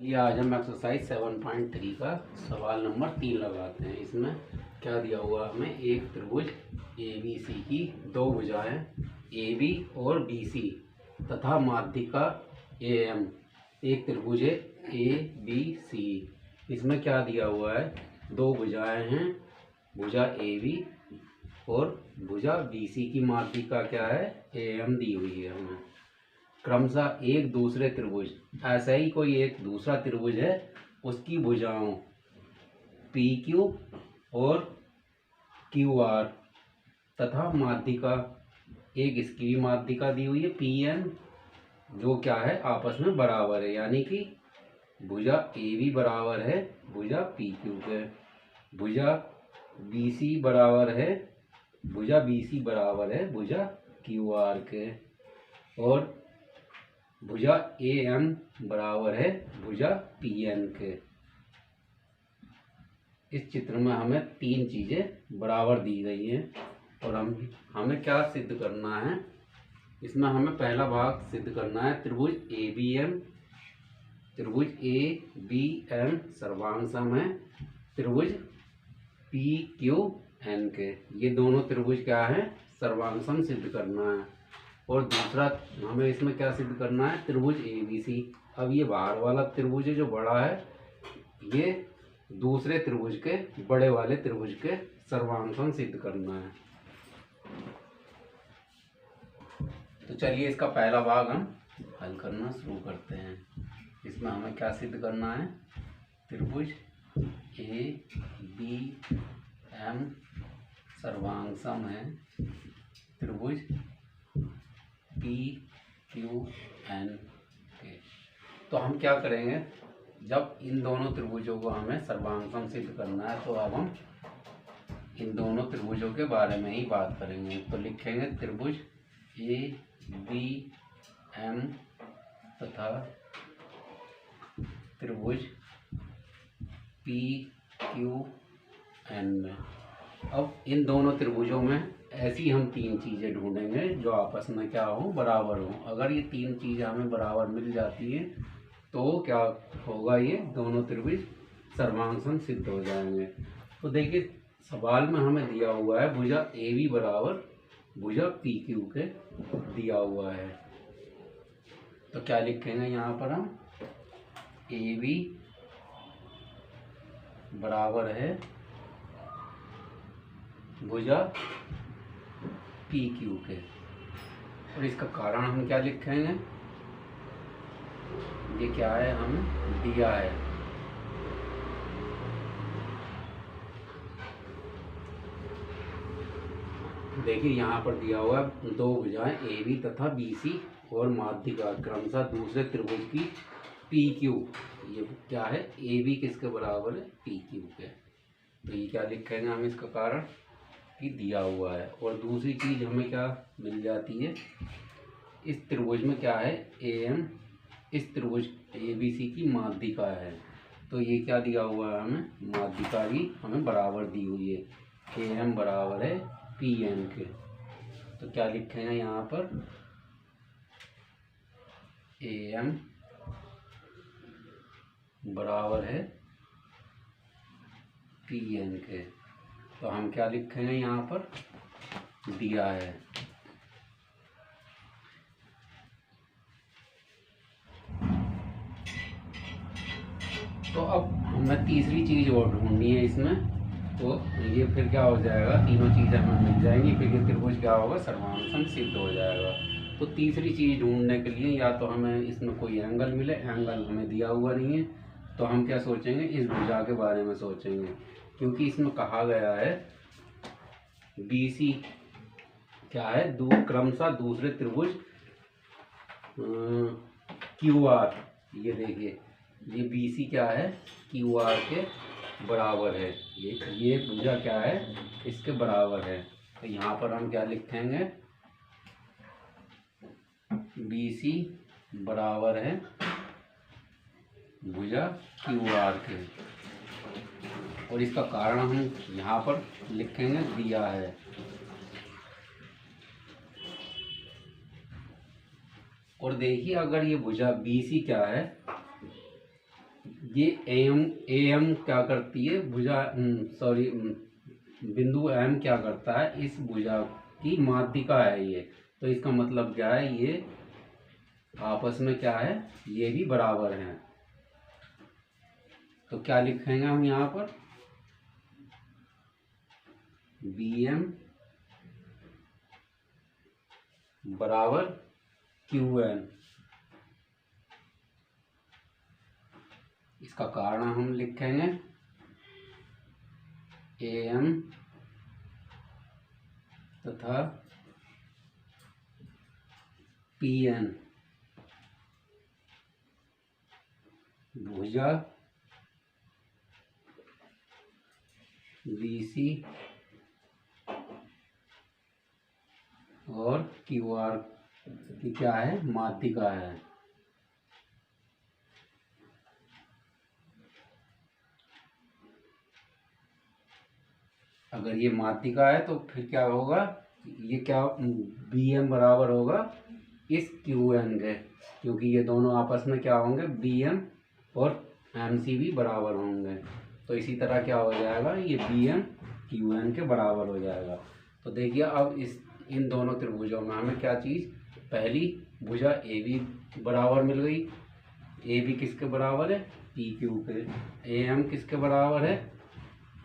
ये आज हम एक्सरसाइज 7.3 का सवाल नंबर 3 लगाते हैं। इसमें क्या दिया हुआ हमें, एक त्रिभुज ए बी सी की दो भुजाएं ए बी और बी सी तथा माध्यिका ए एम। एक त्रिभुज है ए बी सी। इसमें क्या दिया हुआ है, दो भुजाएं हैं, भुजा ए बी और भुजा बी सी की माध्यिका क्या है, ए एम दी हुई है हमें। क्रमशः एक दूसरे त्रिभुज, ऐसा ही कोई एक दूसरा त्रिभुज है, उसकी भुजाओं पी क्यू और क्यू आर तथा माध्यिका, एक इसकी भी माध्यिका दी हुई है पी एन, जो क्या है आपस में बराबर है, यानी कि भुजा ए बी बराबर है भुजा पी क्यू के, भुजा बी सी बराबर है भुजा बी सी बराबर है भुजा क्यू आर के, और भुजा ए एम बराबर है भुजा पी एन के। इस चित्र में हमें तीन चीज़ें बराबर दी गई हैं और हमें क्या सिद्ध करना है। इसमें हमें पहला भाग सिद्ध करना है, त्रिभुज ए बी एम, त्रिभुज ए बी एम सर्वांग सम है त्रिभुज पी क्यू एन के। ये दोनों त्रिभुज क्या है, सर्वांग सम सिद्ध करना है। और दूसरा हमें इसमें क्या सिद्ध करना है, त्रिभुज ए बी सी। अब ये बाहर वाला त्रिभुज जो बड़ा है, ये दूसरे त्रिभुज के, बड़े वाले त्रिभुज के सर्वांग सम सिद्ध करना है। तो चलिए इसका पहला भाग हम हल करना शुरू करते हैं। इसमें हमें क्या सिद्ध करना है, त्रिभुज ए बी एम सर्वांग सम है त्रिभुज पी क्यू एन के। तो हम क्या करेंगे, जब इन दोनों त्रिभुजों को हमें सर्वांग सम सिद्ध करना है, तो अब हम इन दोनों त्रिभुजों के बारे में ही बात करेंगे। तो लिखेंगे त्रिभुज ए बी एम तथा त्रिभुज पी क्यू एन में। अब इन दोनों त्रिभुजों में ऐसी हम तीन चीज़ें ढूंढेंगे जो आपस में क्या हो, बराबर हो। अगर ये तीन चीज़ें हमें बराबर मिल जाती हैं तो क्या होगा, ये दोनों त्रिभुज सर्वांग सम सिद्ध हो जाएंगे। तो देखिए सवाल में हमें दिया हुआ है भुजा ए बी बराबर भुजा पी क्यू के दिया हुआ है। तो क्या लिखेंगे यहाँ पर हम, ए बी बराबर है भुजा पी क्यू के, और इसका कारण हम क्या लिखेंगे, ये क्या है हमें दिया है। देखिए यहाँ पर दिया हुआ है दो भुजाएं ए बी तथा बी सी और माध्यिका क्रमशः दूसरे त्रिभुज की पी क्यू। ये क्या है, ए बी किसके बराबर है, पी क्यू के। तो ये क्या लिखेंगे हम, इसका कारण कि दिया हुआ है। और दूसरी चीज़ हमें क्या मिल जाती है, इस त्रिभुज में क्या है, ए एम, इस त्रिभुज ए बी सी की माध्यिका है। तो ये क्या दिया हुआ है हमें, माध्यिका भी हमें बराबर दी हुई है, ए एम बराबर है पी एन के। तो क्या लिखेंगे यहाँ पर, ए एम बराबर है पी एन के। तो हम क्या लिखेंगे यहाँ पर, दिया है। तो अब हमें तीसरी चीज़ और ढूंढनी है इसमें। तो ये फिर क्या हो जाएगा, तीनों चीज़ें हमें मिल जाएंगी, फिर ये त्रिभुज क्या होगा, सर्वांग सम सिद्ध हो जाएगा। तो तीसरी चीज़ ढूंढने के लिए या तो हमें इसमें कोई एंगल मिले, एंगल हमें दिया हुआ नहीं है, तो हम क्या सोचेंगे, इस भुजा के बारे में सोचेंगे, क्योंकि इसमें कहा गया है बी सी क्या है, क्रमशः दूसरे त्रिभुज क्यू आर, ये देखिए ये बी सी क्या है, क्यू आर के बराबर है। ये भुजा क्या है, इसके बराबर है। तो यहाँ पर हम क्या लिखेंगे, बी सी बराबर है भुजा क्यू आर के, और इसका कारण हम यहाँ पर लिखेंगे, दिया है। और देखिए अगर ये भुजा बी सी क्या है, ये एम क्या करती है, भुजा सॉरी बिंदु एम क्या करता है, इस भुजा की माध्यिका है ये। तो इसका मतलब क्या है, ये आपस में क्या है, ये भी बराबर हैं। तो क्या लिखेंगे हम यहाँ पर, बी एम बराबर क्यू एन। इसका कारण हम लिखेंगे ए एम तथा पी एन भुजा बीसी और क्यू आर की क्या है, माध्यिका है। अगर ये माध्यिका है तो फिर क्या होगा, ये क्या, बी एम बराबर होगा इस क्यू एन के, क्योंकि ये दोनों आपस में क्या होंगे, बी एम और एम सी भी बराबर होंगे। तो इसी तरह क्या हो जाएगा, ये बी एम क्यू एन के बराबर हो जाएगा। तो देखिए अब इन दोनों त्रिभुजों में हमें क्या चीज़, पहली भुजा ए बी बराबर मिल गई। ए बी किसके बराबर है, पी क्यू के। ए एम किसके बराबर है,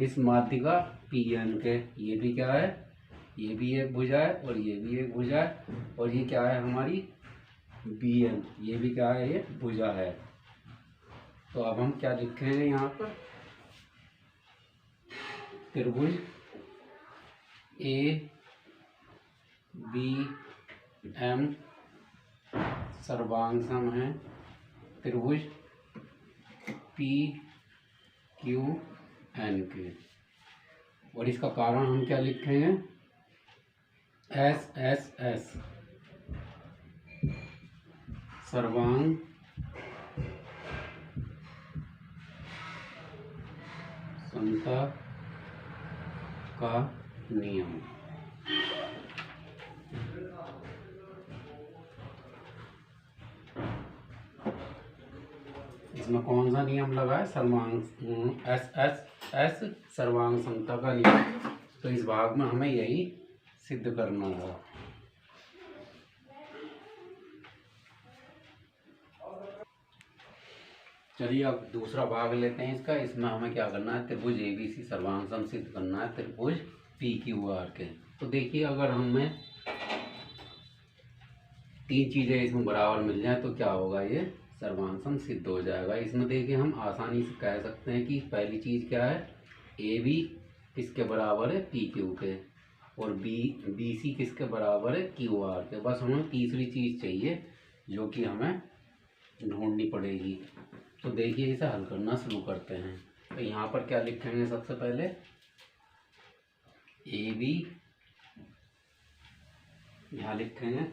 इस माध्यिका पी एन के। ये भी क्या है, ये भी एक भुजा है और ये भी एक भुजा है। और ये क्या है हमारी बी एन, ये भी क्या है, ये भुजा है। तो अब हम क्या लिखेंगे यहाँ पर, त्रिभुज ए बी एम सर्वांग है त्रिभुज पी क्यू एन के। और इसका कारण हम क्या लिखेंगे, एस एस एस सर्वांग समता का नियम। इसमें कौन सा नियम लगा है, सर्वांग एस एस एस सर्वांग समता का नियम। तो इस भाग में हमें यही सिद्ध करना होगा। चलिए अब दूसरा भाग लेते हैं इसका। इसमें हमें क्या करना है, त्रिभुज एबीसी सर्वांग सम सिद्ध करना है त्रिभुज पी क्यू आर के। तो देखिए अगर हमें तीन चीज़ें इसमें बराबर मिल जाए तो क्या होगा, ये सर्वांग सम सिद्ध हो जाएगा। इसमें देखिए हम आसानी से कह सकते हैं कि पहली चीज़ क्या है, ए बी किसके बराबर है, पी क्यू के, और बी सी किसके बराबर है, क्यू आर के। बस हमें तीसरी चीज़ चाहिए जो कि हमें ढूंढनी पड़ेगी। तो देखिए इसे हल करना शुरू करते हैं। तो यहाँ पर क्या लिखेंगे, सबसे पहले ए बी यहाँ लिखेंगे,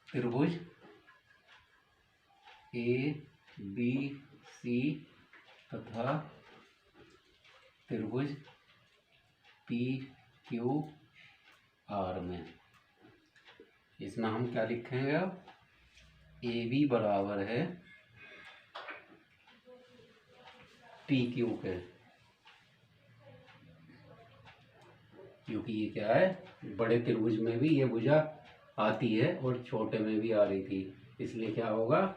त्रिभुज ए बी सी तथा त्रिभुज पी क्यू आर में। इसमें हम क्या लिखेंगे, अब ए बी बराबर है पी क्यू के, क्योंकि ये क्या है, बड़े त्रिभुज में भी ये भुजा आती है और छोटे में भी आ रही थी, इसलिए क्या होगा,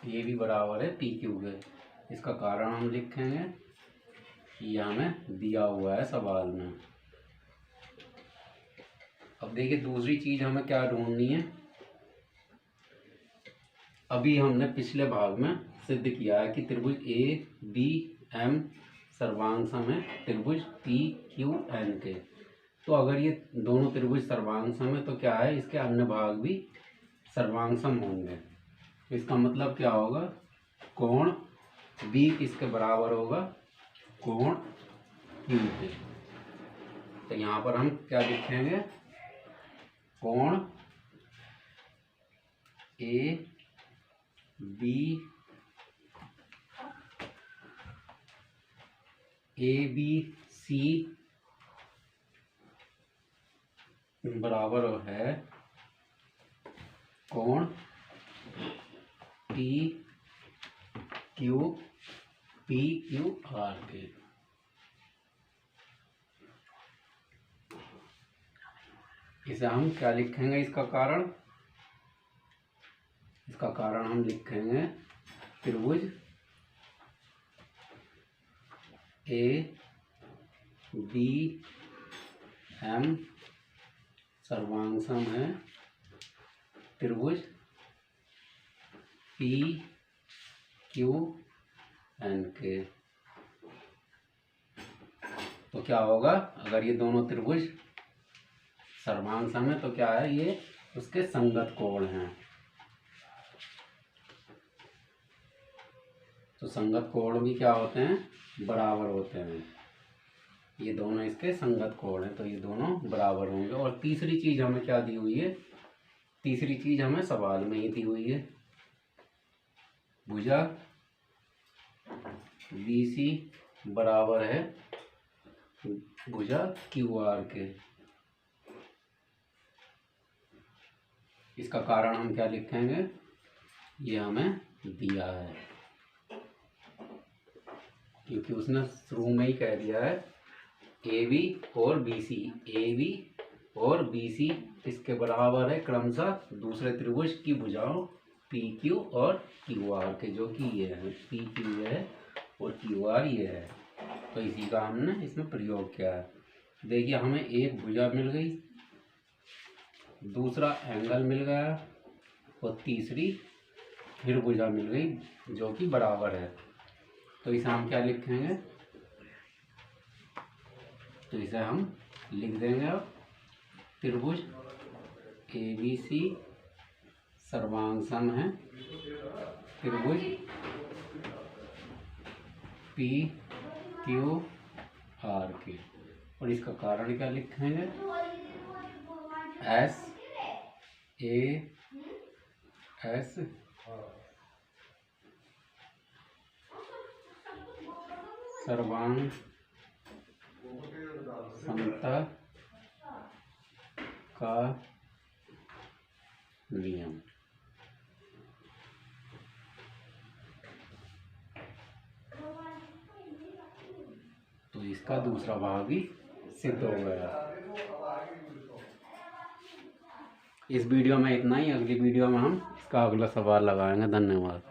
ये भी बराबर है पी क्यू के। इसका कारण हम लिखेंगे, ये हमें दिया हुआ है सवाल में। अब देखिए दूसरी चीज हमें क्या ढूंढनी है। अभी हमने पिछले भाग में सिद्ध किया है कि त्रिभुज ए बी एम सर्वांग सम है त्रिभुज पी क्यू एन के। तो अगर ये दोनों त्रिभुज सर्वांग सम है तो क्या है, इसके अन्य भाग भी सर्वांग सम होंगे। इसका मतलब क्या होगा, कोण बी किसके बराबर होगा, कोण क्यू के। तो यहाँ पर हम क्या लिखेंगे, कोण ए बी सी बराबर है कोण पी क्यू आर के। इसे हम क्या लिखेंगे? इसका कारण हम लिखेंगे त्रिभुज ए बी एम सर्वांग सम है त्रिभुज पी क्यू एन के। तो क्या होगा? अगर ये दोनों त्रिभुज सर्वांग सम है तो क्या है? ये उसके संगत कोण हैं। तो संगत कोण भी क्या होते हैं? बराबर होते हैं। ये दोनों इसके संगत कोण हैं तो ये दोनों बराबर होंगे। और तीसरी चीज हमें क्या दी हुई है? तीसरी चीज हमें सवाल में ही दी हुई है, भुजा BC बराबर है भुजा QR के। इसका कारण हम क्या लिखेंगे? ये हमें दिया है क्योंकि उसने शुरू में ही कह दिया है AB और BC इसके बराबर है क्रमशः दूसरे त्रिभुज की भुजाओं PQ और QR के, जो कि ये है PQ ये है और QR ये है। तो इसी का हमने इसमें प्रयोग किया है। देखिए हमें एक भुजा मिल गई, दूसरा एंगल मिल गया और तीसरी फिर भुजा मिल गई जो कि बराबर है। तो इसे हम क्या लिखेंगे? तो इसे हम लिख देंगे अब त्रिभुज ABC सर्वांग सम है त्रिभुज PQR के। और इसका कारण क्या लिखेंगे? SAS सर्वांग समता का नियम। तो इसका दूसरा भाग भी सिद्ध हो गया। इस वीडियो में इतना ही। अगली वीडियो में हम इसका अगला सवाल लगाएंगे। धन्यवाद।